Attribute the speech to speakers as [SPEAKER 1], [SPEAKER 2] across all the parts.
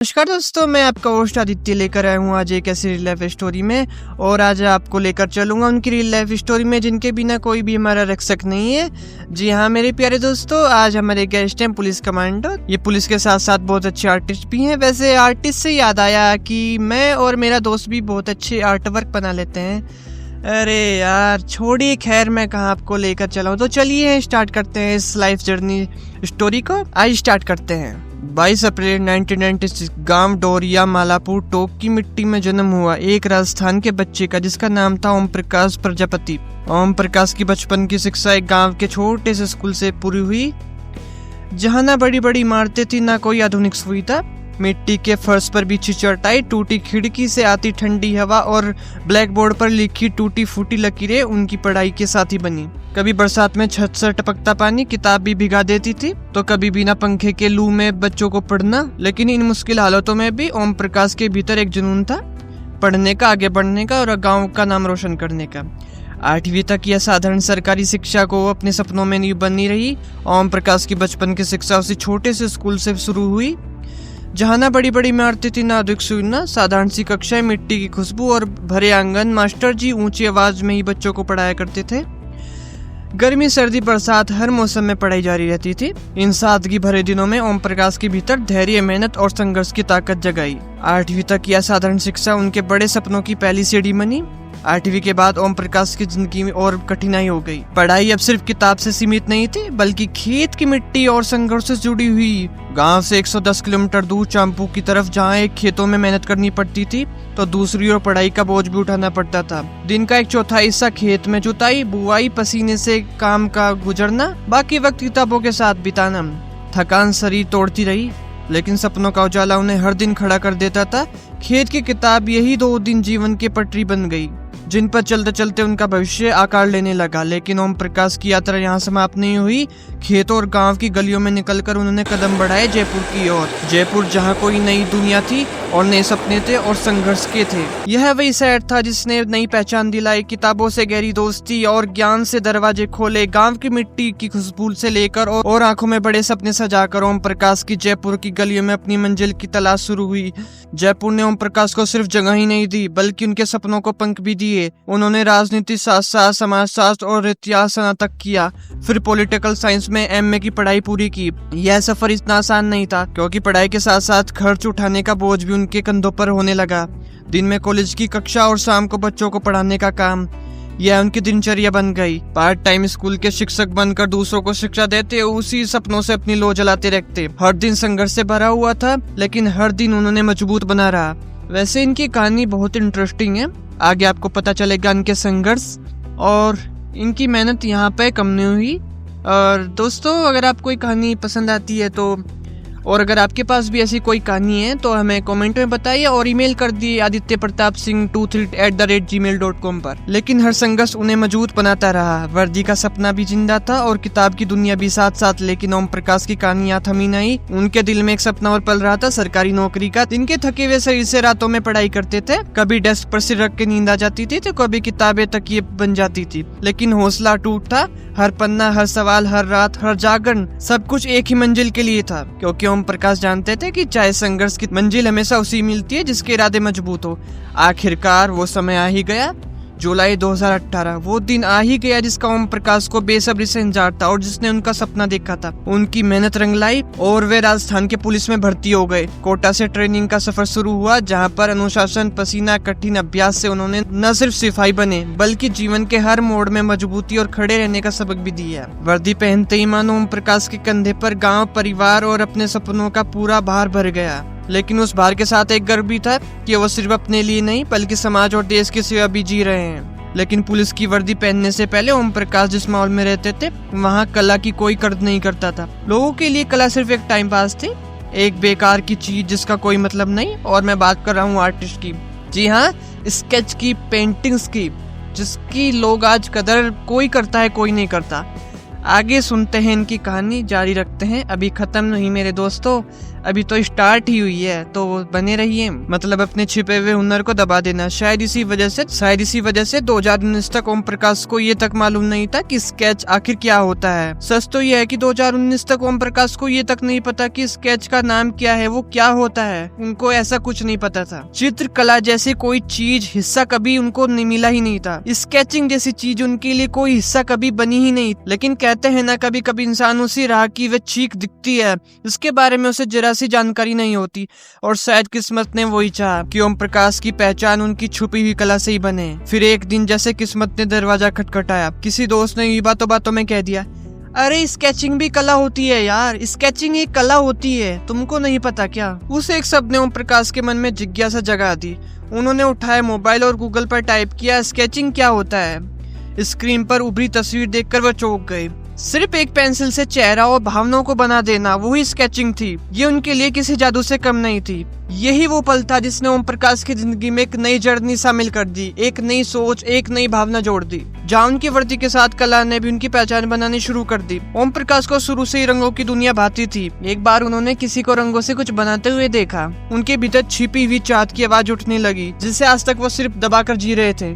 [SPEAKER 1] नमस्कार दोस्तों, मैं आपका होस्ट आदित्य लेकर आया हूँ आज एक ऐसी रियल लाइफ स्टोरी में। और आज आपको लेकर चलूंगा उनकी रियल लाइफ स्टोरी में जिनके बिना कोई भी हमारा रक्षक नहीं है। जी हाँ मेरे प्यारे दोस्तों, आज हमारे गेस्ट हैं पुलिस कमांडो। ये पुलिस के साथ साथ बहुत अच्छे आर्टिस्ट भी हैं। वैसे आर्टिस्ट से याद आया कि मैं और मेरा दोस्त भी बहुत अच्छे आर्ट वर्क बना लेते हैं। अरे यार छोड़िए, खैर मैं कहाँ आपको लेकर चला हूँ। तो चलिए स्टार्ट करते हैं इस लाइफ जर्नी स्टोरी को। आज स्टार्ट करते हैं। 22 अप्रैल 1996 गांव डोरिया मालापुर टोक की मिट्टी में जन्म हुआ एक राजस्थान के बच्चे का जिसका नाम था ओम प्रकाश प्रजापति। ओम प्रकाश की बचपन की शिक्षा एक गांव के छोटे से स्कूल से पूरी हुई, जहां ना बड़ी बड़ी इमारतें थी ना कोई आधुनिक सुविधा। मिट्टी के फर्श पर बिछी चटाई, टूटी खिड़की से आती ठंडी हवा और ब्लैक बोर्ड पर लिखी टूटी फूटी लकीरें उनकी पढ़ाई के साथी बनी। कभी बरसात में छत से टपकता पानी किताब भी भिगा देती थी, तो कभी बिना पंखे के लू में बच्चों को पढ़ना। लेकिन इन मुश्किल हालातों में भी ओम प्रकाश के भीतर एक जुनून था, पढ़ने का, आगे बढ़ने का और गाँव का नाम रोशन करने का। 8वीं तक यह साधारण सरकारी शिक्षा को अपने सपनों में नहीं बनी रही। ओम प्रकाश की बचपन की शिक्षा उसी छोटे से स्कूल से शुरू हुई, जहाँ ना बड़ी बड़ी इमारतें थी ना अधिक सुविधा, साधारण सी कक्षाएं, मिट्टी की खुशबू और भरे आंगन। मास्टर जी ऊंची आवाज में ही बच्चों को पढ़ाया करते थे। गर्मी सर्दी बरसात हर मौसम में पढ़ाई जारी रहती थी। इन सादगी भरे दिनों में ओम प्रकाश के भीतर धैर्य, मेहनत और संघर्ष की ताकत जगाई। 8वीं तक यह साधारण शिक्षा उनके बड़े सपनों की पहली सीढ़ी बनी। 8वीं के बाद ओम प्रकाश की जिंदगी में और कठिनाई हो गई। पढ़ाई अब सिर्फ किताब से सीमित नहीं थी, बल्कि खेत की मिट्टी और संघर्ष से जुड़ी हुई। गांव से 110 किलोमीटर दूर चांपू की तरफ, जहां एक खेतों में मेहनत करनी पड़ती थी तो दूसरी ओर पढ़ाई का बोझ भी उठाना पड़ता था। दिन का एक चौथाई हिस्सा खेत में जुताई, बुआई, पसीने से काम का गुजरना, बाकी वक्त किताबों के साथ बिताना। थकान शरीर तोड़ती रही, लेकिन सपनों का उजाला उन्हें हर दिन खड़ा कर देता था। खेत की किताब यही 2 दिन जीवन की पटरी बन गई, जिन पर चलते चलते उनका भविष्य आकार लेने लगा। लेकिन ओम प्रकाश की यात्रा यहाँ समाप्त नहीं हुई। खेतों और गांव की गलियों में निकलकर उन्होंने कदम बढ़ाए जयपुर की ओर। जयपुर जहाँ कोई नई दुनिया थी और नए सपने थे और संघर्ष के थे। यह वही शहर था जिसने नई पहचान दिलाई, किताबों से गहरी दोस्ती और ज्ञान से दरवाजे खोले। गांव की मिट्टी की खुशबू से लेकर और आंखों में बड़े सपने सजाकर ओम प्रकाश की जयपुर की गलियों में अपनी मंजिल की तलाश शुरू हुई। जयपुर ने ओम प्रकाश को सिर्फ जगह ही नहीं दी, बल्कि उनके सपनों को पंख भी दिए। उन्होंने राजनीति शास्त्र, समाजशास्त्र और इतिहास स्नातक किया, फिर पॉलिटिकल साइंस में MA की पढ़ाई पूरी की। यह सफर इतना आसान नहीं था, क्योंकि पढ़ाई के साथ साथ खर्च उठाने का बोझ भी उनके कंधों पर होने लगा। दिन में कॉलेज की कक्षा और शाम को बच्चों को पढ़ाने का काम, यह उनकी दिनचर्या बन गई। पार्ट टाइम स्कूल के शिक्षक बनकर दूसरों को शिक्षा देते, उसी सपनों से अपनी लो जलाते रखते। हर दिन संघर्ष से भरा हुआ था, लेकिन हर दिन उन्होंने मजबूत बना रहा। वैसे इनकी कहानी बहुत इंटरेस्टिंग है, आगे आपको पता चलेगा इनके संघर्ष और इनकी मेहनत यहाँ पे कम नहीं हुई। और दोस्तों, अगर आपको कहानी पसंद आती है तो, और अगर आपके पास भी ऐसी कोई कहानी है तो हमें कमेंट में बताइए और ईमेल कर दिए adityaprataapsingh23@gmail.com पर। लेकिन हर संघर्ष उन्हें मजबूत बनाता रहा। वर्दी का सपना भी जिंदा था और किताब की दुनिया भी साथ साथ। लेकिन ओम प्रकाश की कहानी यहाँ थमी नहीं। उनके दिल में एक सपना और पल रहा था, सरकारी नौकरी का। दिन के थके हुए शरीर से रातों में पढ़ाई करते थे। कभी डेस्क पर सिर रख के नींद आ जाती थी तो कभी किताबें तकिए बन जाती थी। लेकिन हौसला टूट था। हर पन्ना, हर सवाल, हर रात, हर जागरण, सब कुछ एक ही मंजिल के लिए था। क्योंकि ओम प्रकाश जानते थे कि चाहे संघर्ष की मंजिल हमेशा उसी मिलती है जिसके इरादे मजबूत हो। आखिरकार वो समय आ ही गया। जुलाई 2018 वो दिन आ ही गया जिसका ओम प्रकाश को बेसब्री से इंतजार था और जिसने उनका सपना देखा था। उनकी मेहनत रंग लाई और वे राजस्थान के पुलिस में भर्ती हो गए। कोटा से ट्रेनिंग का सफर शुरू हुआ, जहां पर अनुशासन, पसीना, कठिन अभ्यास से उन्होंने न सिर्फ सिपाही बने, बल्कि जीवन के हर मोड़ में मजबूती और खड़े रहने का सबक भी दिया। वर्दी पहनते ही मानो ओम प्रकाश के कंधे पर गाँव, परिवार और अपने सपनों का पूरा भार भर गया। लेकिन उस भार के साथ एक गर्व भी था कि वो सिर्फ अपने लिए नहीं बल्कि समाज और देश की सेवा भी जी रहे हैं। लेकिन पुलिस की वर्दी पहनने से पहले ओम प्रकाश जिस माहौल में रहते थे, वहाँ कला की कोई कदर नहीं करता था। लोगों के लिए कला सिर्फ एक टाइम पास थी, एक बेकार की चीज जिसका कोई मतलब नहीं। और मैं बात कर रहा हूँ आर्टिस्ट की। जी हाँ, स्केच की, पेंटिंग्स की, जिसकी लोग आज कदर कोई करता है, कोई नहीं करता। आगे सुनते हैं इनकी कहानी, जारी रखते हैं। अभी खत्म नहीं मेरे दोस्तों, अभी तो स्टार्ट ही हुई है, तो बने रहिए। मतलब अपने छिपे हुए हुनर को दबा देना। शायद इसी वजह से 2019 तक ओम प्रकाश को ये तक मालूम नहीं था कि स्केच आखिर क्या होता है। सच तो यह है कि 2019 तक ओम प्रकाश को ये तक नहीं पता कि स्केच का नाम क्या है, वो क्या होता है। उनको ऐसा कुछ नहीं पता था। चित्रकला जैसी कोई चीज हिस्सा कभी उनको मिला ही नहीं था। स्केचिंग जैसी चीज उनके लिए कोई हिस्सा कभी बनी ही नहीं। लेकिन कहते हैं ना, कभी कभी इंसान उसी राह की वे चीख दिखती है, इसके बारे में उसे जरा सी जानकारी नहीं होती। और शायद किस्मत ने वही चाहा कि ओम प्रकाश की पहचान उनकी छुपी हुई कला से ही बने। फिर एक दिन जैसे किस्मत ने दरवाजा खटखटाया, किसी दोस्त ने ये बातों बातों में कह दिया, अरे स्केचिंग भी कला होती है यार, स्केचिंग एक कला होती है, तुमको नहीं पता क्या? उस एक शब्द ने ओम प्रकाश के मन में जिज्ञासा जगा दी। उन्होंने उठाया मोबाइल और गूगल पर टाइप किया, स्केचिंग क्या होता है। स्क्रीन पर उभरी तस्वीर देखकर वह चौंक गए। सिर्फ एक पेंसिल से चेहरा और भावनाओं को बना देना, वही स्केचिंग थी। ये उनके लिए किसी जादू से कम नहीं थी। यही वो पल था जिसने ओम प्रकाश की जिंदगी में एक नई जर्नी शामिल कर दी, एक नई सोच, एक नई भावना जोड़ दी। जहाँ उनकी वर्दी के साथ कला ने भी उनकी पहचान बनानी शुरू कर दी। ओम प्रकाश को शुरू से ही रंगों की दुनिया भाती थी। एक बार उन्होंने किसी को रंगों से कुछ बनाते हुए देखा। उनके भीतर छिपी हुई चाहत की आवाज उठने लगी, जिसे आज तक वो सिर्फ दबाकर जी रहे थे।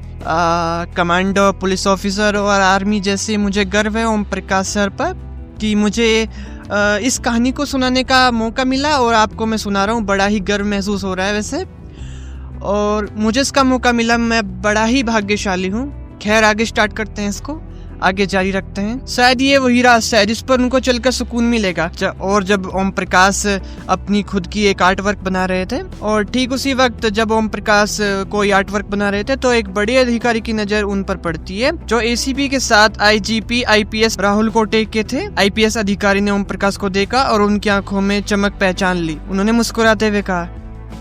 [SPEAKER 1] कमांडो, पुलिस ऑफिसर और आर्मी जैसे मुझे गर्व है ओम प्रकाश सर पर कि मुझे इस कहानी को सुनाने का मौका मिला और आपको मैं सुना रहा हूँ। बड़ा ही गर्व महसूस हो रहा है वैसे, और मुझे इसका मौका मिला, मैं बड़ा ही भाग्यशाली हूँ। खैर आगे स्टार्ट करते हैं, इसको आगे जारी रखते हैं। शायद ये वही रास्ता है जिस पर उनको चलकर सुकून मिलेगा। और जब ओम प्रकाश अपनी खुद की एक आर्ट वर्क बना रहे थे, और ठीक उसी वक्त जब ओम प्रकाश कोई आर्ट वर्क बना रहे थे, तो एक बड़े अधिकारी की नजर उन पर पड़ती है, जो एसीपी के साथ आईजीपी आईपीएस राहुल कोटे के थे। आईपीएस अधिकारी ने ओम प्रकाश को देखा और उनकी आंखों में चमक पहचान ली। उन्होंने मुस्कुराते हुए कहा,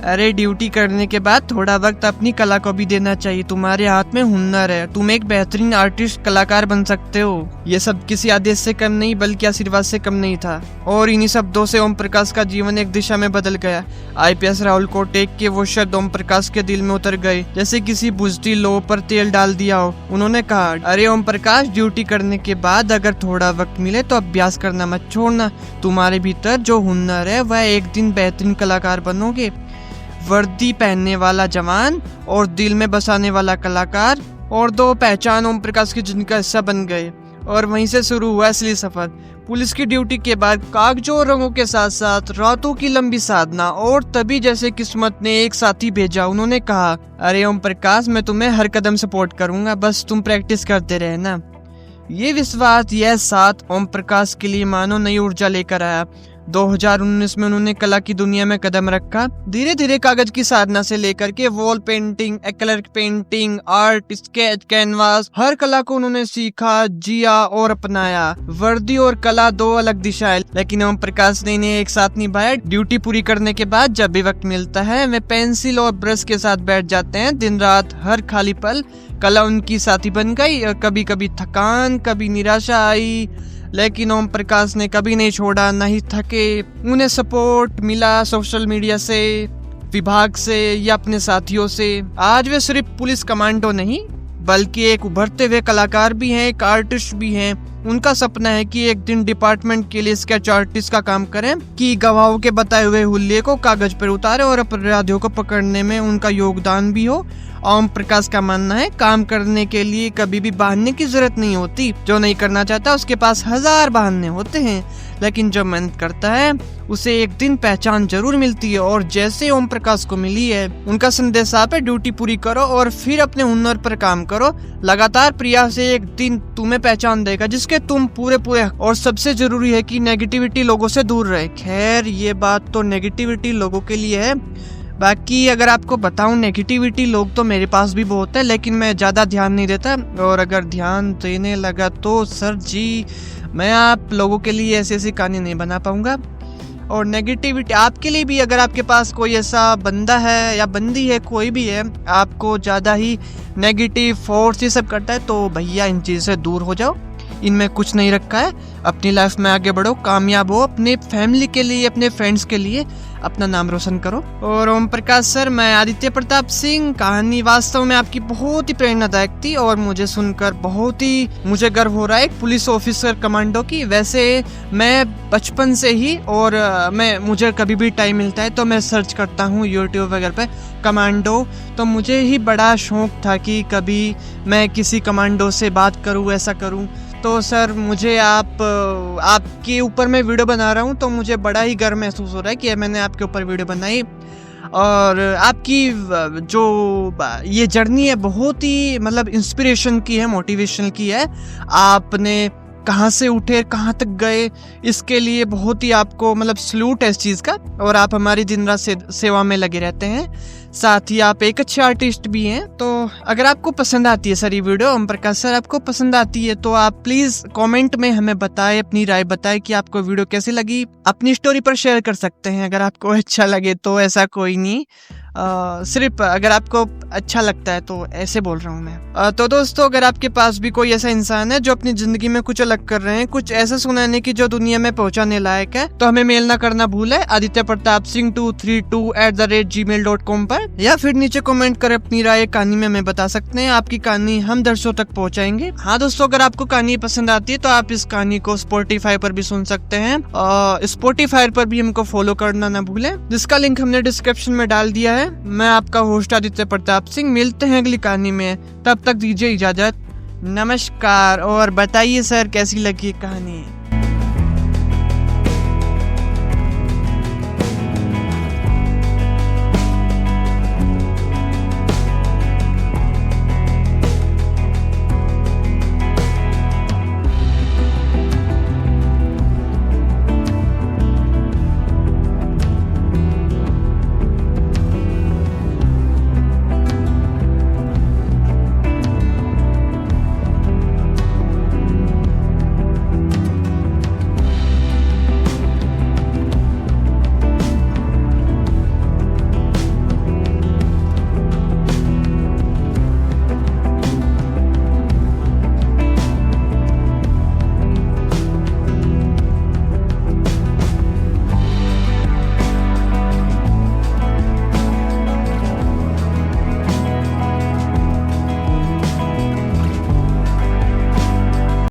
[SPEAKER 1] अरे ड्यूटी करने के बाद थोड़ा वक्त अपनी कला को भी देना चाहिए। तुम्हारे हाथ में हुनर है, तुम एक बेहतरीन आर्टिस्ट, कलाकार बन सकते हो। ये सब किसी आदेश से कम नहीं बल्कि आशीर्वाद से कम नहीं था। और इन्हीं शब्दों से ओम प्रकाश का जीवन एक दिशा में बदल गया। आईपीएस राहुल कोटेक के वो शब्द ओम प्रकाश के दिल में उतर गए, जैसे किसी बुझती लौ पर तेल डाल दिया हो। उन्होंने कहा, अरे ओम प्रकाश, ड्यूटी करने के बाद अगर थोड़ा वक्त मिले तो अभ्यास करना मत छोड़ना। तुम्हारे भीतर जो हुनर है वह एक दिन बेहतरीन कलाकार बनोगे। वर्दी पहनने वाला जवान और दिल में बसाने वाला कलाकार, और दो पहचान ओम प्रकाश की जिंदगी का हिस्सा बन गए। और वहीं से शुरू हुआ असली सफर। पुलिस की ड्यूटी के बाद कागजों और रंगों के साथ साथ रातों की लंबी साधना, और तभी जैसे किस्मत ने एक साथी भेजा। उन्होंने कहा, अरे ओम प्रकाश, मैं तुम्हें हर कदम सपोर्ट करूंगा, बस तुम प्रैक्टिस करते रहना। ये विश्वास, यह साथ ओम प्रकाश के लिए मानो नई ऊर्जा लेकर आया। 2019 में उन्होंने कला की दुनिया में कदम रखा। धीरे धीरे कागज की साधना से लेकर के wall painting, acrylic painting, art, sketch, canvas, हर कला को उन्होंने सीखा, जिया और अपनाया। वर्दी और कला दो अलग दिशाएं, लेकिन ओम प्रकाश ने इन्हें एक साथ निभाया। ड्यूटी पूरी करने के बाद जब भी वक्त मिलता है, वे पेंसिल और ब्रश के साथ बैठ जाते हैं। दिन रात, हर खाली पल कला उनकी साथी बन गई। कभी कभी थकान, कभी निराशा आई, लेकिन ओम प्रकाश ने कभी नहीं छोड़ा, न ही थके। उन्हें सपोर्ट मिला सोशल मीडिया से, विभाग से या अपने साथियों से। आज वे सिर्फ पुलिस कमांडो नहीं बल्कि एक उभरते हुए कलाकार भी हैं, एक आर्टिस्ट भी हैं। उनका सपना है कि एक दिन डिपार्टमेंट के लिए स्केच आर्टिस्ट का काम करें, कि गवाहों के बताए हुए हुल्ले को कागज पर उतारे और अपराधियों को पकड़ने में उनका योगदान भी हो। ओम प्रकाश का मानना है, काम करने के लिए कभी भी बहाने की जरूरत नहीं होती। जो नहीं करना चाहता उसके पास 1000 बहाने होते हैं, लेकिन जो मेहनत करता है उसे एक दिन पहचान जरूर मिलती है। और जैसे ओम प्रकाश को मिली है, उनका संदेश आप है, ड्यूटी पूरी करो और फिर अपने हुनर पर काम करो। लगातार प्रयास से एक दिन तुम्हें पहचान देगा जिसके तुम पूरे। और सबसे जरूरी है कि नेगेटिविटी लोगों से दूर रहे। खैर, ये बात तो नेगेटिविटी लोगों के लिए है। बाकी अगर आपको बताऊं, नेगेटिविटी लोग तो मेरे पास भी बहुत है, लेकिन मैं ज़्यादा ध्यान नहीं देता। और अगर ध्यान देने लगा तो सर जी, मैं आप लोगों के लिए ऐसी ऐसी कहानी नहीं बना पाऊंगा। और नेगेटिविटी आपके लिए भी, अगर आपके पास कोई ऐसा बंदा है या बंदी है, कोई भी है, आपको ज़्यादा ही नेगेटिव फोर्स ये सब करता है, तो भैया इन चीज़ से दूर हो जाओ। इनमें कुछ नहीं रखा है। अपनी लाइफ में आगे बढ़ो, कामयाब हो, अपने फैमिली के लिए, अपने फ्रेंड्स के लिए अपना नाम रोशन करो। और ओम प्रकाश सर, मैं आदित्य प्रताप सिंह। कहानी वास्तव में आपकी बहुत ही प्रेरणादायक थी और मुझे सुनकर बहुत ही मुझे गर्व हो रहा है एक पुलिस ऑफिसर कमांडो की। वैसे मैं बचपन से ही और मुझे कभी भी टाइम मिलता है तो मैं सर्च करता हूँ यूट्यूब वगैरह पे कमांडो। तो मुझे ही बड़ा शौक था कि कभी मैं किसी कमांडो से बात करूँ, ऐसा करूँ। तो सर मुझे आपके ऊपर मैं वीडियो बना रहा हूँ तो मुझे बड़ा ही गर्व महसूस हो रहा है कि मैंने आपके ऊपर वीडियो बनाई। और आपकी जो ये जर्नी है बहुत ही मतलब इंस्पिरेशन की है, मोटिवेशनल की है। आपने कहाँ से उठे कहाँ तक गए, इसके लिए बहुत ही आपको मतलब सल्यूट है इस चीज़ का। और आप हमारी दिन रात सेवा में लगे रहते हैं। साथ ही आप एक अच्छे आर्टिस्ट भी हैं। तो अगर आपको पसंद आती है सर ये वीडियो, ओम प्रकाश सर आपको पसंद आती है, तो आप प्लीज़ कमेंट में हमें बताएं, अपनी राय बताएं कि आपको वीडियो कैसी लगी। अपनी स्टोरी पर शेयर कर सकते हैं अगर आपको अच्छा लगे तो, ऐसा कोई नहीं। सिर्फ अगर आपको अच्छा लगता है तो ऐसे बोल रहा हूँ मैं। तो दोस्तों, अगर आपके पास भी कोई ऐसा इंसान है जो अपनी जिंदगी में कुछ अलग कर रहे हैं, कुछ ऐसा सुनाने की जो दुनिया में पहुंचाने लायक है, तो हमें मेल ना करना भूले adityaprtapsingh232@gmail.com पर, या फिर नीचे कमेंट कर अपनी राय कहानी में हमें बता सकते हैं। आपकी कहानी हम दर्शकों तक पहुंचाएंगे। हाँ दोस्तों, अगर आपको कहानी पसंद आती है तो आप इस कहानी को स्पॉटिफाई पर भी सुन सकते हैं। स्पॉटिफाई पर भी हमको फॉलो करना ना भूलें, जिसका लिंक हमने डिस्क्रिप्शन में डाल दिया है। मैं आपका होस्ट आदित्य प्रताप सिंह। मिलते हैं अगली कहानी में, तब तक दीजिए इजाजत। नमस्कार। और बताइए सर कैसी लगी कहानी।